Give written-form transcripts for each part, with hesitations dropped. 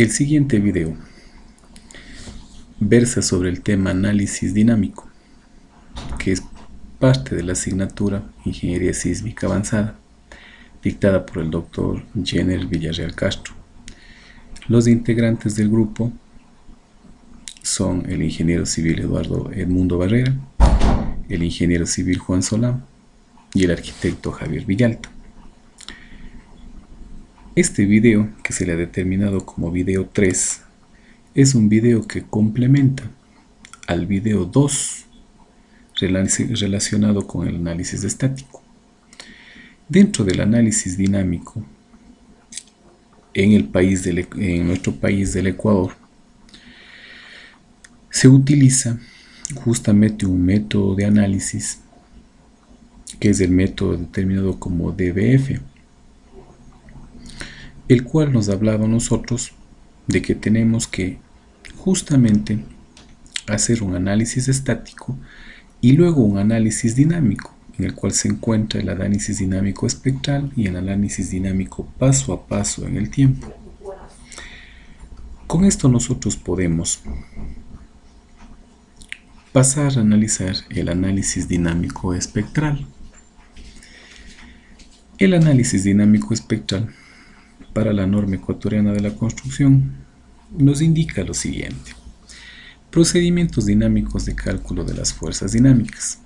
El siguiente video versa sobre el tema análisis dinámico, que es parte de la asignatura Ingeniería Sísmica Avanzada, dictada por el Dr. Jenner Villarreal Castro. Los integrantes del grupo son el ingeniero civil Eduardo Edmundo Barrera, el ingeniero civil Juan Solán y el arquitecto Javier Villalta. Este video, que se le ha determinado como video 3, es un video que complementa al video 2 relacionado con el análisis estático. Dentro del análisis dinámico, en nuestro país del Ecuador, se utiliza justamente un método de análisis que es el método determinado como DBF, el cual nos hablaba a nosotros de que tenemos que justamente hacer un análisis estático y luego un análisis dinámico, en el cual se encuentra el análisis dinámico espectral y el análisis dinámico paso a paso en el tiempo. Con esto nosotros podemos pasar a analizar el análisis dinámico espectral. El análisis dinámico espectral para la norma ecuatoriana de la construcción nos indica lo siguiente: procedimientos dinámicos de cálculo de las fuerzas dinámicas,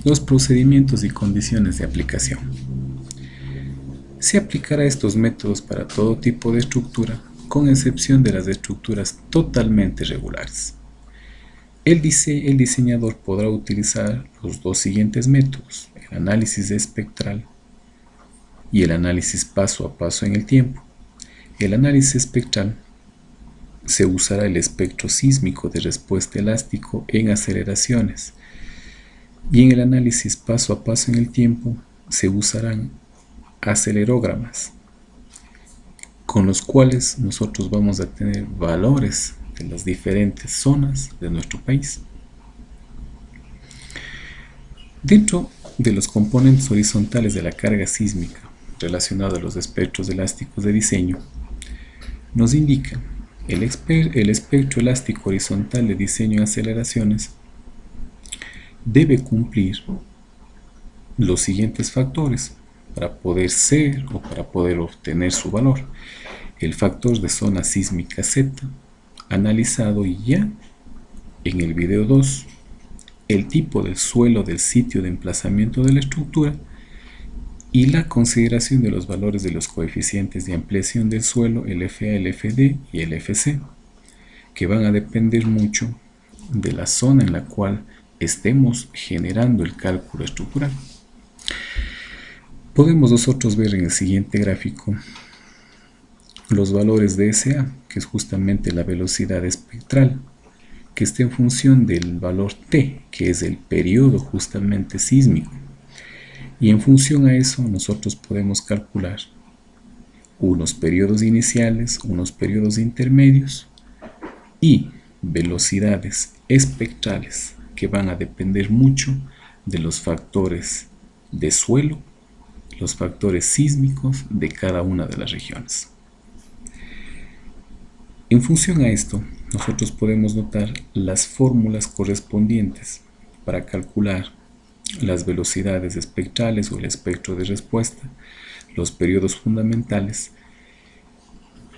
los procedimientos y condiciones de aplicación. Se aplicará estos métodos para todo tipo de estructura, con excepción de las estructuras totalmente regulares. El diseñador podrá utilizar los dos siguientes métodos: el análisis espectral y el análisis paso a paso en el tiempo. El análisis espectral se usará el espectro sísmico de respuesta elástico en aceleraciones, y en el análisis paso a paso en el tiempo se usarán acelerógramas, con los cuales nosotros vamos a tener valores de las diferentes zonas de nuestro país. Dentro de los componentes horizontales de la carga sísmica relacionados a los espectros elásticos de diseño, nos indica el espectro elástico horizontal de diseño en aceleraciones debe cumplir los siguientes factores para poder ser o para poder obtener su valor: el factor de zona sísmica Z, analizado ya en el video 2, el tipo del suelo del sitio de emplazamiento de la estructura y la consideración de los valores de los coeficientes de ampliación del suelo, el FA, el FD y el FC, que van a depender mucho de la zona en la cual estemos generando el cálculo estructural. Podemos nosotros ver en el siguiente gráfico los valores de SA, que es justamente la velocidad espectral, que está en función del valor T, que es el periodo justamente sísmico. Y en función a eso nosotros podemos calcular unos periodos iniciales, unos periodos intermedios y velocidades espectrales que van a depender mucho de los factores de suelo, los factores sísmicos de cada una de las regiones. En función a esto, nosotros podemos notar las fórmulas correspondientes para calcular las velocidades espectrales o el espectro de respuesta, los periodos fundamentales,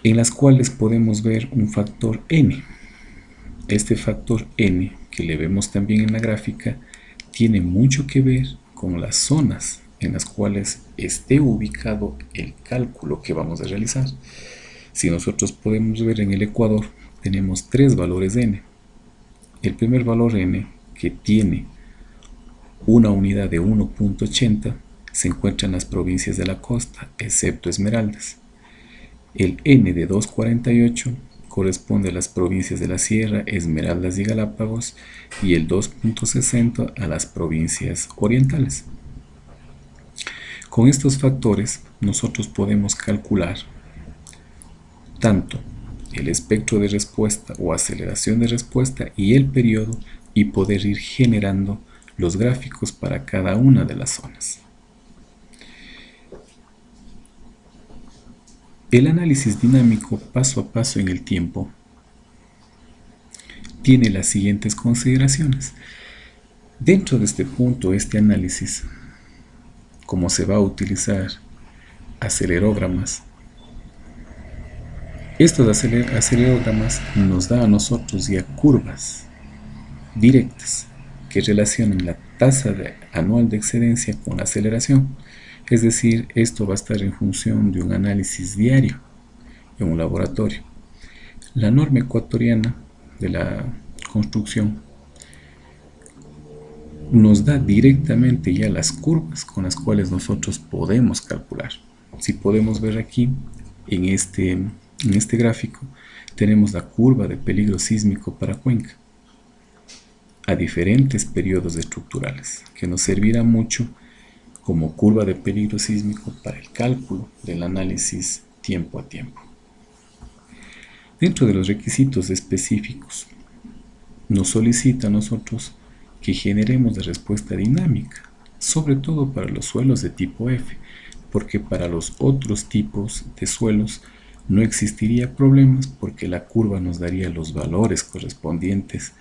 en las cuales podemos ver un factor n. Este factor n, que le vemos también en la gráfica, tiene mucho que ver con las zonas en las cuales esté ubicado el cálculo que vamos a realizar. Si nosotros podemos ver en el Ecuador, tenemos tres valores n. El primer valor n, que tiene una unidad de 1.80, se encuentra en las provincias de la costa, excepto Esmeraldas. El n de 2.48 corresponde a las provincias de la Sierra, Esmeraldas y Galápagos, y el 2.60 a las provincias orientales. Con estos factores nosotros podemos calcular tanto el espectro de respuesta o aceleración de respuesta y el periodo, y poder ir generando los gráficos para cada una de las zonas. El análisis dinámico paso a paso en el tiempo tiene las siguientes consideraciones. Dentro de este punto, este análisis, como se va a utilizar acelerógramas, estos acelerógramas nos da a nosotros ya curvas directas que relacionan la tasa anual de excedencia con la aceleración. Es decir, esto va a estar en función de un análisis diario en un laboratorio. La norma ecuatoriana de la construcción nos da directamente ya las curvas con las cuales nosotros podemos calcular. Si podemos ver aquí en este gráfico, tenemos la curva de peligro sísmico para Cuenca a diferentes periodos estructurales, que nos servirá mucho como curva de peligro sísmico para el cálculo del análisis tiempo a tiempo. Dentro de los requisitos específicos, nos solicita a nosotros que generemos la respuesta dinámica, sobre todo para los suelos de tipo F, porque para los otros tipos de suelos no existiría problemas porque la curva nos daría los valores correspondientes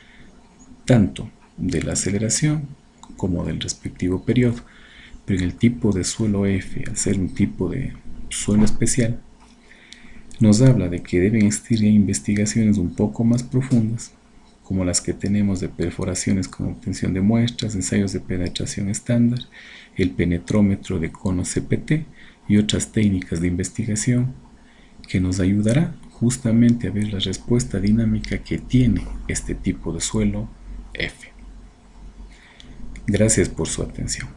tanto de la aceleración como del respectivo periodo. Pero en el tipo de suelo F, al ser un tipo de suelo especial, nos habla de que deben existir investigaciones un poco más profundas, como las que tenemos de perforaciones con obtención de muestras, ensayos de penetración estándar, el penetrómetro de cono CPT y otras técnicas de investigación que nos ayudará justamente a ver la respuesta dinámica que tiene este tipo de suelo F. Gracias por su atención.